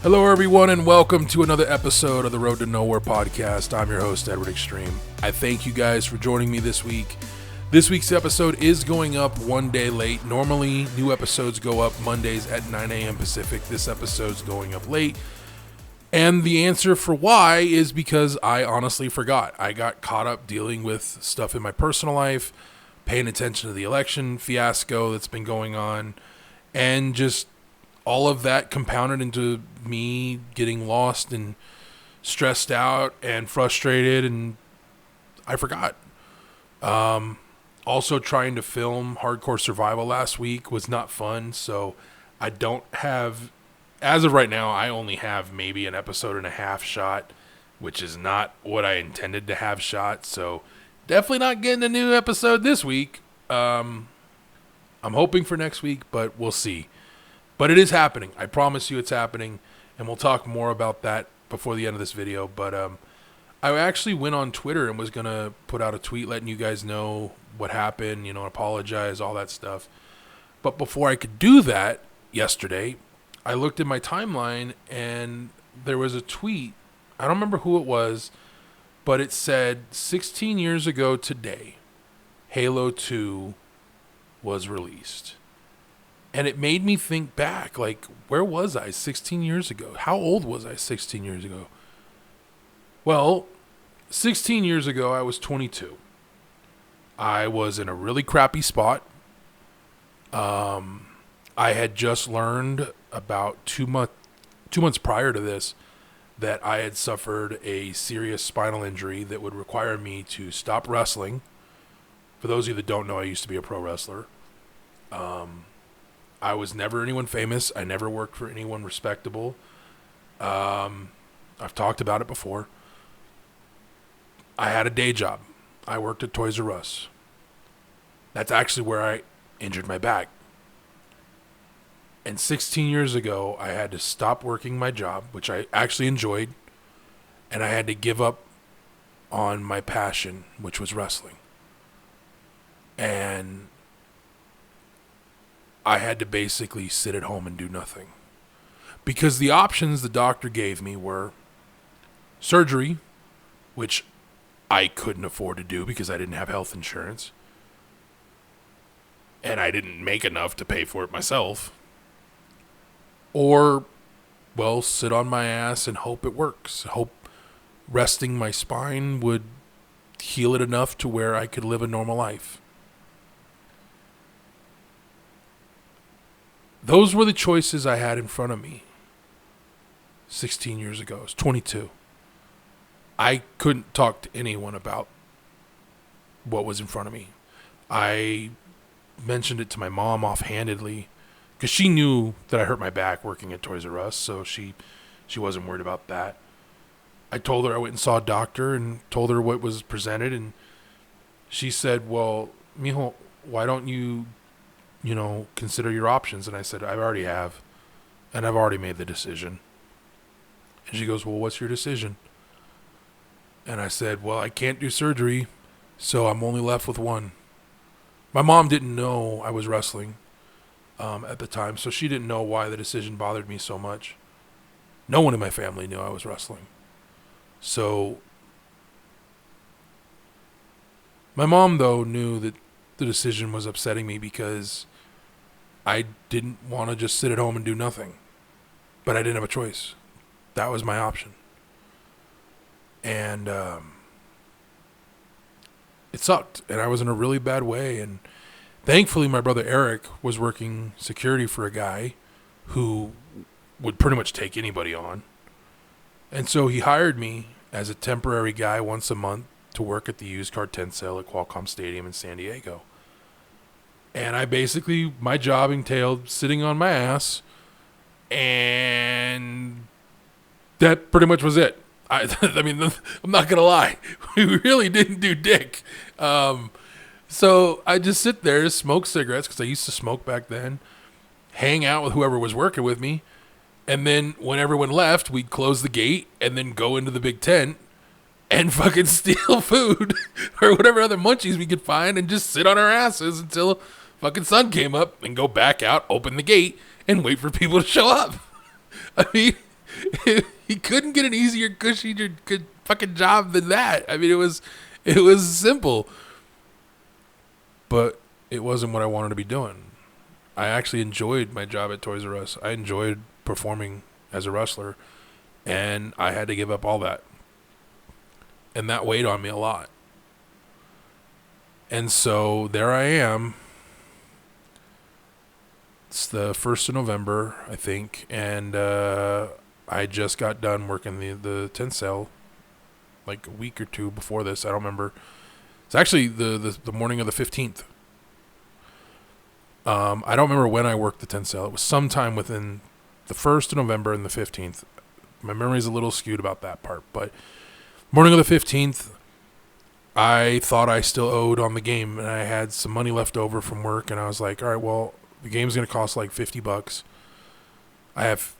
Hello, everyone, and welcome to another episode of the Road to Nowhere podcast. I'm your host, Edward Extreme. I thank you guys for joining me this week. This week's episode is going up one day late. Normally, new episodes go up Mondays at 9 a.m. Pacific. This episode's going up late. And the answer for why is because I honestly forgot. I got caught up dealing with stuff in my personal life, paying attention to the election fiasco that's been going on, and just all of that compounded into me getting lost and stressed out and frustrated, and I forgot. Also, trying to film Hardcore Survival last week was not fun, so I don't have, as of right now, I only have maybe an episode and a half shot, which is not what I intended to have shot, so definitely not getting a new episode this week. I'm hoping for next week, but we'll see. But it is happening. I promise you it's happening, and we'll talk more about that before the end of this video. But I actually went on Twitter and was going to put out a tweet letting you guys know what happened, apologize, all that stuff. But before I could do that yesterday, I looked at my timeline, and there was a tweet. I don't remember who it was, but it said 16 years ago today, Halo 2 was released. And it made me think back, like, where was I 16 years ago? How old was I 16 years ago? Well, 16 years ago, I was 22. I was in a really crappy spot. I had just learned about 2 months prior to this that I had suffered a serious spinal injury that would require me to stop wrestling. For those of you that don't know, I used to be a pro wrestler. I was never anyone famous. I never worked for anyone respectable. I've talked about it before. I had a day job. I worked at Toys R Us. That's actually where I injured my back. And 16 years ago, I had to stop working my job, which I actually enjoyed, and I had to give up on my passion, which was wrestling. And I had to basically sit at home and do nothing. Because the options the doctor gave me were surgery, which I couldn't afford to do because I didn't have health insurance. And I didn't make enough to pay for it myself. Or, well, sit on my ass and hope it works. Hope resting my spine would heal it enough to where I could live a normal life. Those were the choices I had in front of me 16 years ago. I was 22. I couldn't talk to anyone about what was in front of me. I mentioned it to my mom offhandedly because she knew that I hurt my back working at Toys R Us, so she wasn't worried about that. I told her I went and saw a doctor and told her what was presented, and she said, well, mijo, why don't you consider your options? And I said, I already have, and I've already made the decision. And she goes, well, what's your decision? And I said, well, I can't do surgery, so I'm only left with one. My mom didn't know I was wrestling at the time, so she didn't know why the decision bothered me so much. No one in my family knew I was wrestling. So my mom, though, knew that the decision was upsetting me because I didn't want to just sit at home and do nothing. But I didn't have a choice. That was my option. And it sucked. And I was in a really bad way. And thankfully, my brother Eric was working security for a guy who would pretty much take anybody on. And so he hired me as a temporary guy once a month to work at the used car tent sale at Qualcomm Stadium in San Diego. And my job entailed sitting on my ass, and that pretty much was it. I mean, I'm not going to lie. We really didn't do dick. So I just sit there, smoke cigarettes, because I used to smoke back then, hang out with whoever was working with me, and then when everyone left, we'd close the gate and then go into the big tent and fucking steal food or whatever other munchies we could find and just sit on our asses until fucking sun came up and go back out, open the gate, and wait for people to show up. I mean, He couldn't get an easier, cushier, good fucking job than that. I mean, it was simple, but it wasn't what I wanted to be doing. I actually enjoyed my job at Toys R Us. I enjoyed performing as a wrestler, and I had to give up all that. And that weighed on me a lot. And so there I am. It's the 1st of November, I think, and I just got done working the tent sale like a week or two before this. I don't remember. It's actually the morning of the 15th. I don't remember when I worked the tent sale. It was sometime within the 1st of November and the 15th. My memory is a little skewed about that part, but morning of the 15th, I thought I still owed on the game, and I had some money left over from work, and I was like, all right, well, the game's going to cost like $50. I have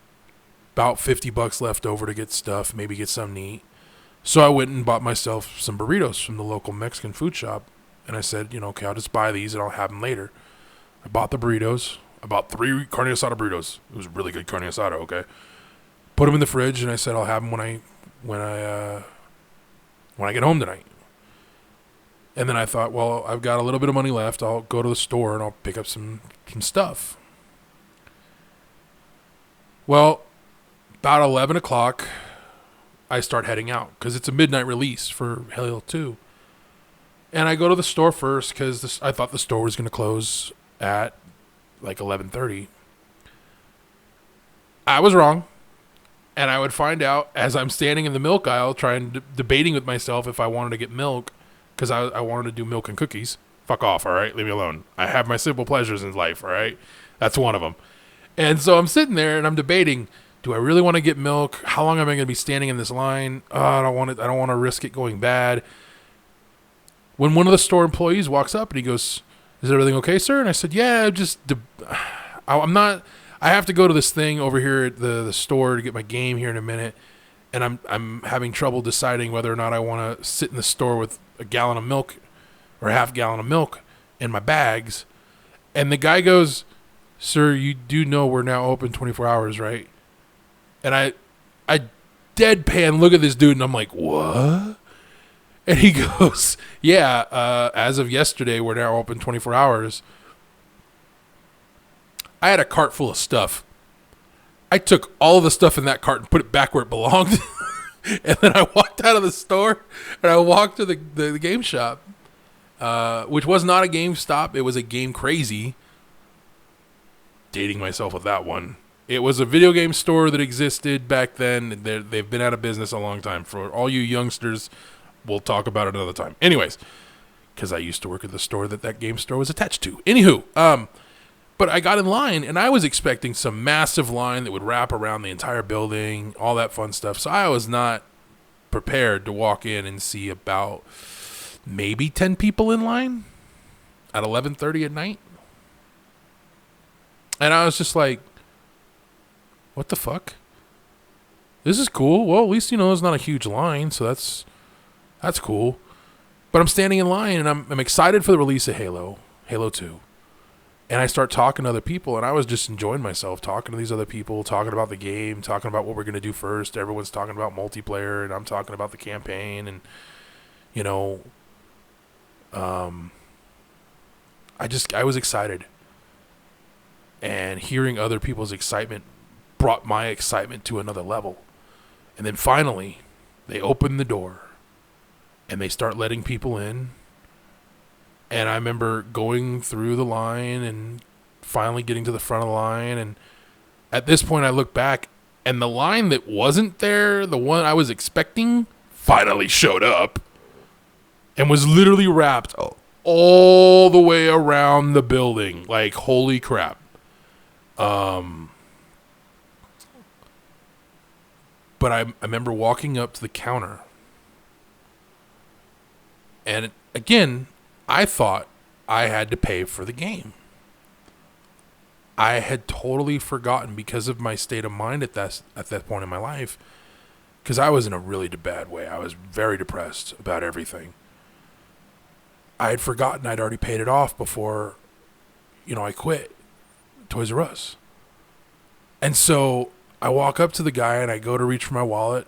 about $50 left over to get stuff, maybe get something to eat. So I went and bought myself some burritos from the local Mexican food shop, and I said, okay, I'll just buy these and I'll have them later. I bought the burritos. I bought 3 carne asada burritos. It was really good carne asada, okay? Put them in the fridge, and I said I'll have them when I get home tonight. And then I thought, well, I've got a little bit of money left. I'll go to the store and I'll pick up some stuff. Well, about 11 o'clock, I start heading out because it's a midnight release for Halo 2. And I go to the store first because I thought the store was going to close at like 11:30. I was wrong. And I would find out as I'm standing in the milk aisle debating with myself if I wanted to get milk because I wanted to do milk and cookies. Fuck off, all right? Leave me alone. I have my simple pleasures in life, all right? That's one of them. And so I'm sitting there and I'm debating, do I really want to get milk? How long am I going to be standing in this line? I don't want to risk it going bad. When one of the store employees walks up and he goes, "Is everything okay, sir?" And I said, "Yeah, I'm not. I have to go to this thing over here at the store to get my game here in a minute, and I'm having trouble deciding whether or not I want to sit in the store with a gallon of milk or a half gallon of milk in my bags." And the guy goes, "Sir, you do know we're now open 24 hours, right?" And I deadpan look at this dude, and I'm like, "What?" And he goes, "Yeah, as of yesterday, we're now open 24 hours. I had a cart full of stuff. I took all of the stuff in that cart and put it back where it belonged." And then I walked out of the store and I walked to the game shop, which was not a GameStop. It was a Game Crazy. Dating myself with that one. It was a video game store that existed back then. They've been out of business a long time. For all you youngsters, we'll talk about it another time. Anyways, because I used to work at the store that game store was attached to. Anywho, but I got in line, and I was expecting some massive line that would wrap around the entire building, all that fun stuff. So I was not prepared to walk in and see about maybe 10 people in line at 11:30 at night. And I was just like, what the fuck? This is cool. Well, at least, it's not a huge line, so that's cool. But I'm standing in line, and I'm excited for the release of Halo 2. And I start talking to other people, and I was just enjoying myself, talking to these other people, talking about the game, talking about what we're going to do first. Everyone's talking about multiplayer, and I'm talking about the campaign, and, I was excited. And hearing other people's excitement brought my excitement to another level. And then finally, they open the door, and they start letting people in. And I remember going through the line and finally getting to the front of the line. And at this point, I look back, and the line that wasn't there, the one I was expecting, finally showed up and was literally wrapped all the way around the building. Like, holy crap. But I remember walking up to the counter. And again, I thought I had to pay for the game. I had totally forgotten because of my state of mind at that point in my life, because I was in a really bad way. I was very depressed about everything. I had forgotten I'd already paid it off before, I quit Toys R Us. And so I walk up to the guy and I go to reach for my wallet.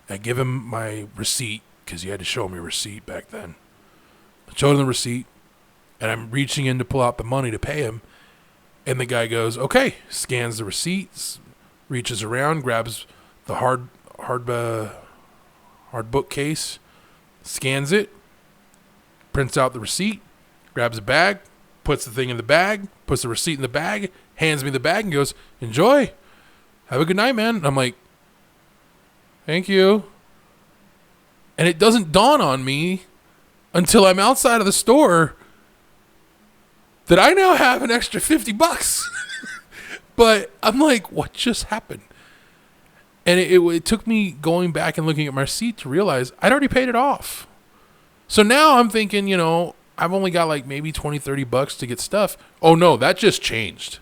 I give him my receipt because you had to show me a receipt back then. I showed him the receipt and I'm reaching in to pull out the money to pay him. And the guy goes, okay, scans the receipts, reaches around, grabs the hard bookcase, scans it, prints out the receipt, grabs a bag, puts the thing in the bag, puts the receipt in the bag, hands me the bag and goes, enjoy. Have a good night, man. And I'm like, thank you. And it doesn't dawn on me until I'm outside of the store that I now have an extra $50. But I'm like, what just happened? And it took me going back and looking at my receipt to realize I'd already paid it off. So now I'm thinking, I've only got like maybe $20-$30 to get stuff. Oh no, that just changed.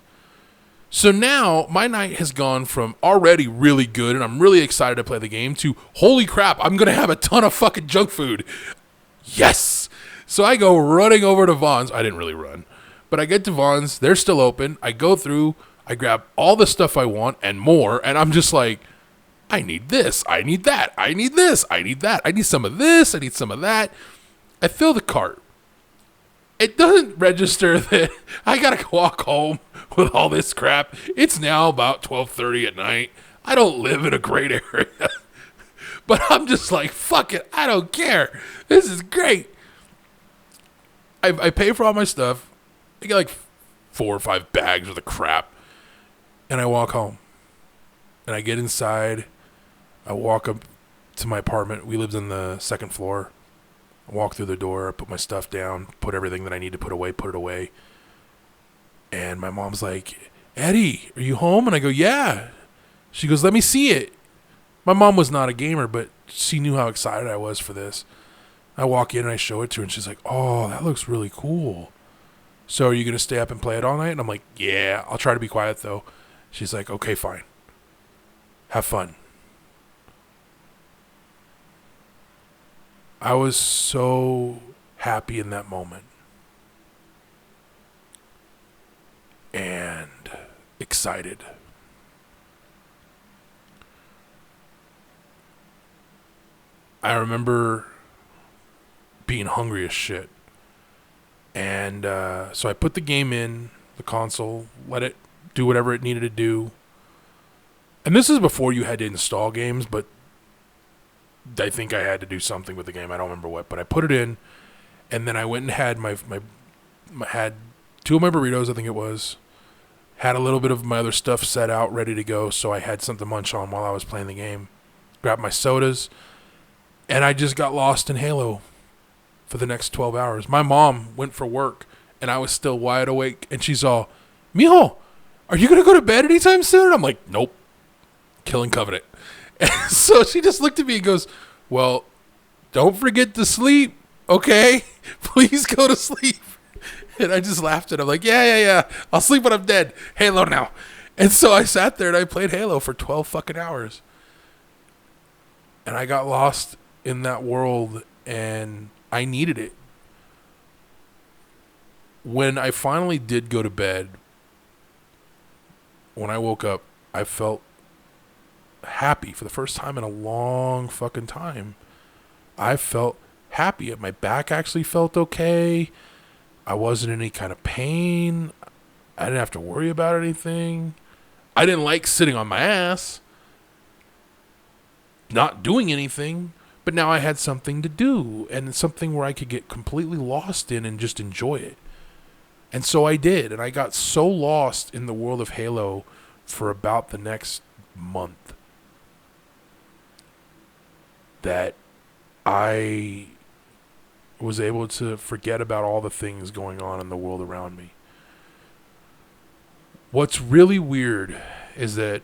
So now my night has gone from already really good and I'm really excited to play the game to holy crap, I'm going to have a ton of fucking junk food. Yes. So I go running over to Vaughn's. I didn't really run, but I get to Vaughn's. They're still open. I go through, I grab all the stuff I want and more. And I'm just like, I need this. I need that. I need this. I need that. I need some of this. I need some of that. I fill the cart. It doesn't register that I got to walk home with all this crap. It's now about 12:30 at night. I don't live in a great area. But I'm just like, fuck it. I don't care. This is great. I pay for all my stuff. I get like 4 or 5 bags worth of crap. And I walk home. And I get inside. I walk up to my apartment. We lived on the second floor. I walk through the door, I put my stuff down, put everything that I need to put it away. And my mom's like, Eddie, are you home? And I go, yeah. She goes, let me see it. My mom was not a gamer, but she knew how excited I was for this. I walk in and I show it to her and she's like, oh, that looks really cool. So are you going to stay up and play it all night? And I'm like, yeah, I'll try to be quiet though. She's like, okay, fine. Have fun. I was so happy in that moment. And excited. I remember being hungry as shit. And so I put the game in, the console, let it do whatever it needed to do. And this is before you had to install games, but I think I had to do something with the game. I don't remember what, but I put it in, and then I went and had had 2 of my burritos, I think it was. Had a little bit of my other stuff set out, ready to go, so I had something to munch on while I was playing the game. Grabbed my sodas, and I just got lost in Halo for the next 12 hours. My mom went for work, and I was still wide awake, and she's all, Mijo, are you going to go to bed anytime soon? And I'm like, nope. Killing Covenant. And so she just looked at me and goes, well, don't forget to sleep, okay? Please go to sleep. And I just laughed at her. I'm like, yeah. I'll sleep when I'm dead. Halo now. And so I sat there and I played Halo for 12 fucking hours. And I got lost in that world and I needed it. When I finally did go to bed, when I woke up, I felt happy for the first time in a long fucking time. I felt happy. My back actually felt okay. I wasn't in any kind of pain. I didn't have to worry about anything. I didn't like sitting on my ass, not doing anything, but now I had something to do and something where I could get completely lost in and just enjoy it. And so I did, and I got so lost in the world of Halo for about the next month that I was able to forget about all the things going on in the world around me. What's really weird is that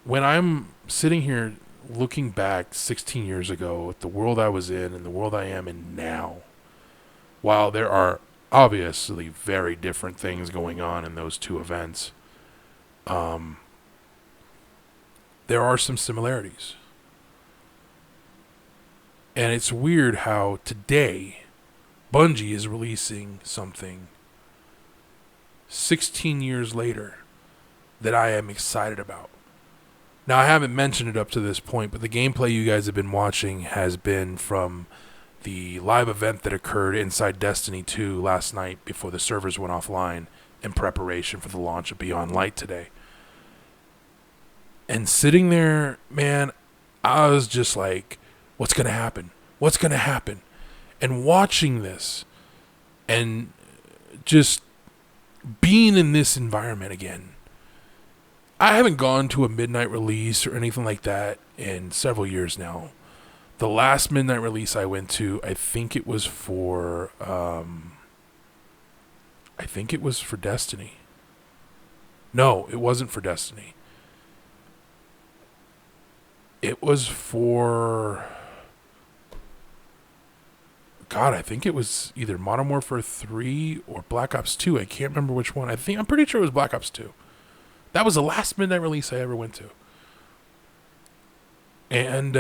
when I'm sitting here looking back 16 years ago at the world I was in and the world I am in now, while there are obviously very different things going on in those two events, there are some similarities. And it's weird how today Bungie is releasing something 16 years later that I am excited about. Now, I haven't mentioned it up to this point, but the gameplay you guys have been watching has been from the live event that occurred inside Destiny 2 last night before the servers went offline in preparation for the launch of Beyond Light today. And sitting there, man, I was just like, what's going to happen? What's going to happen? And watching this and just being in this environment again. I haven't gone to a midnight release or anything like that in several years now. The last midnight release I went to, I think it was for Destiny. No, it wasn't for Destiny. It was for... God, I think it was either Modern Warfare 3 or Black Ops 2. I can't remember which one. I'm pretty sure it was Black Ops 2. That was the last midnight release I ever went to. And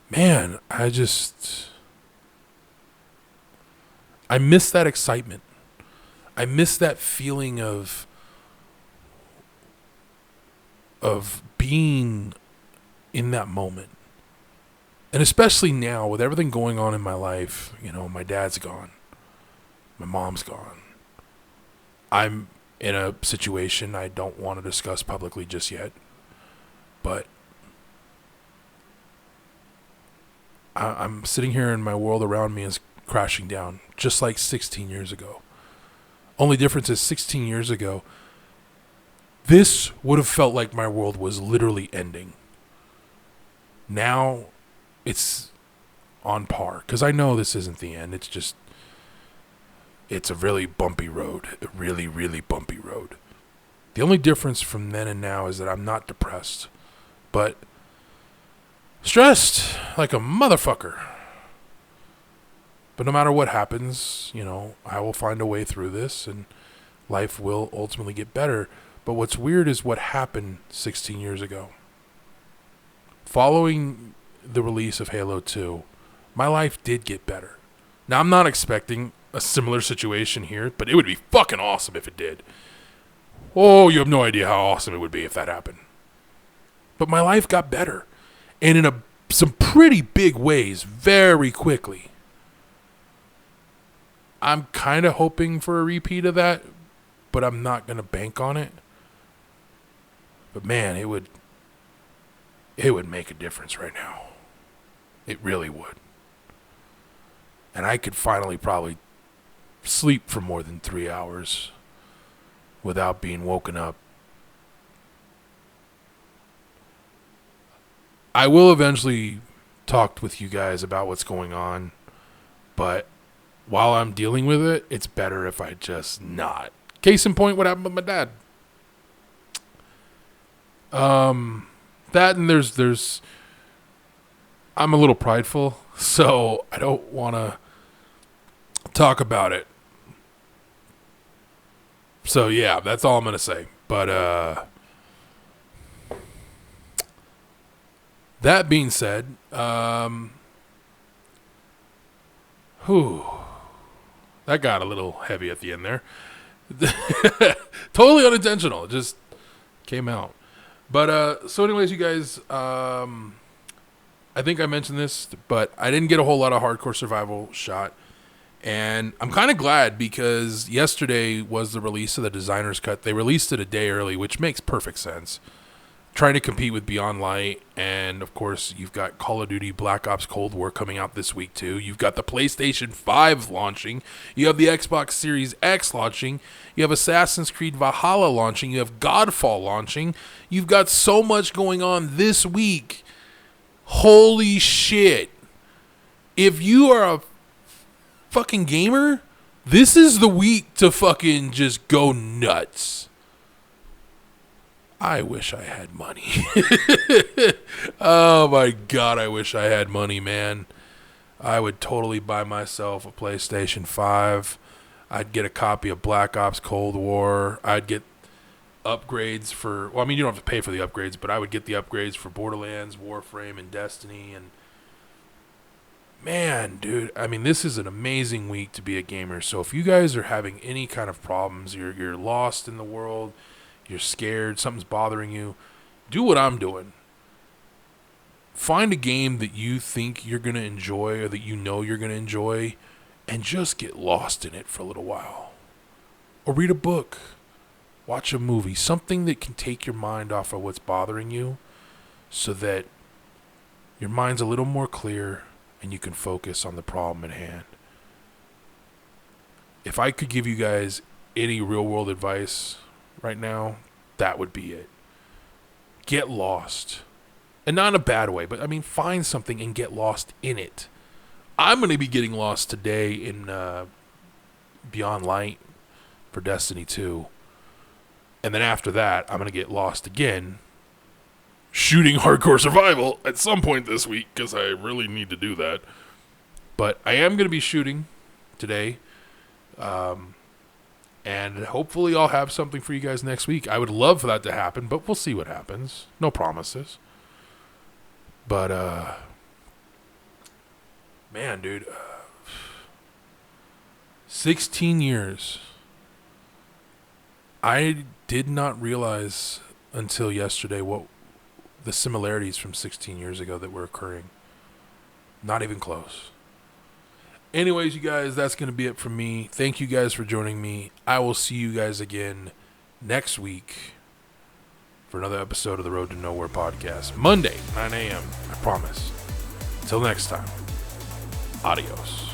man, I miss that excitement. I miss that feeling of being in that moment. And especially now with everything going on in my life, my dad's gone. My mom's gone. I'm in a situation I don't want to discuss publicly just yet. But I'm sitting here and my world around me is crashing down, just like 16 years ago. Only difference is 16 years ago, this would have felt like my world was literally ending. Now, it's on par. Because I know this isn't the end. It's a really bumpy road. A really, really bumpy road. The only difference from then and now is that I'm not depressed. But stressed like a motherfucker. But no matter what happens, I will find a way through this and life will ultimately get better. But what's weird is what happened 16 years ago. Following the release of Halo 2, my life did get better. Now, I'm not expecting a similar situation here, but it would be fucking awesome if it did. Oh, you have no idea how awesome it would be if that happened. But my life got better. And in some pretty big ways, very quickly. I'm kind of hoping for a repeat of that, but I'm not going to bank on it. But man, it would make a difference right now. It really would. And I could finally probably sleep for more than 3 hours without being woken up. I will eventually talk with you guys about what's going on, but while I'm dealing with it, it's better if I just not. Case in point, what happened with my dad. That and there's I'm a little prideful, so I don't want to talk about it. So yeah, that's all I'm going to say. But that being said, that got a little heavy at the end there. Totally unintentional. It just came out. But so anyways, you guys, I think I mentioned this, but I didn't get a whole lot of hardcore survival shot. And I'm kind of glad because yesterday was the release of the designer's cut. They released it a day early, which makes perfect sense. Trying to compete with Beyond Light. And, of course, you've got Call of Duty Black Ops Cold War coming out this week, too. You've got the PlayStation 5 launching. You have the Xbox Series X launching. You have Assassin's Creed Valhalla launching. You have Godfall launching. You've got so much going on this week. Holy shit. If you are a fucking gamer, this is the week to fucking just go nuts. I wish I had money. Oh my god, I wish I had money, man. I would totally buy myself a PlayStation 5. I'd get a copy of Black Ops Cold War. I'd get upgrades for, well, I mean, you don't have to pay for the upgrades, but I would get the upgrades for Borderlands, Warframe, and Destiny. And man, dude, I mean, this is an amazing week to be a gamer. So if you guys are having any kind of problems, you're lost in the world, you're scared, something's bothering you, do what I'm doing. Find a game that you think you're going to enjoy or that you know you're going to enjoy and just get lost in it for a little while. Or read a book, watch a movie, something that can take your mind off of what's bothering you so that your mind's a little more clear and you can focus on the problem at hand. If I could give you guys any real world advice right now, that would be it. Get lost. And not in a bad way, but I mean, find something and get lost in it. I'm going to be getting lost today in Beyond Light for Destiny 2. And then after that, I'm going to get lost again shooting Hardcore Survival at some point this week because I really need to do that. But I am going to be shooting today. And hopefully I'll have something for you guys next week. I would love for that to happen, but we'll see what happens. No promises. But, man, dude, 16 years. I did not realize until yesterday what the similarities from 16 years ago that were occurring. Not even close. Anyways, you guys, that's going to be it from me. Thank you guys for joining me. I will see you guys again next week for another episode of the Road to Nowhere podcast. Monday, 9 a.m. I promise. Until next time, adios.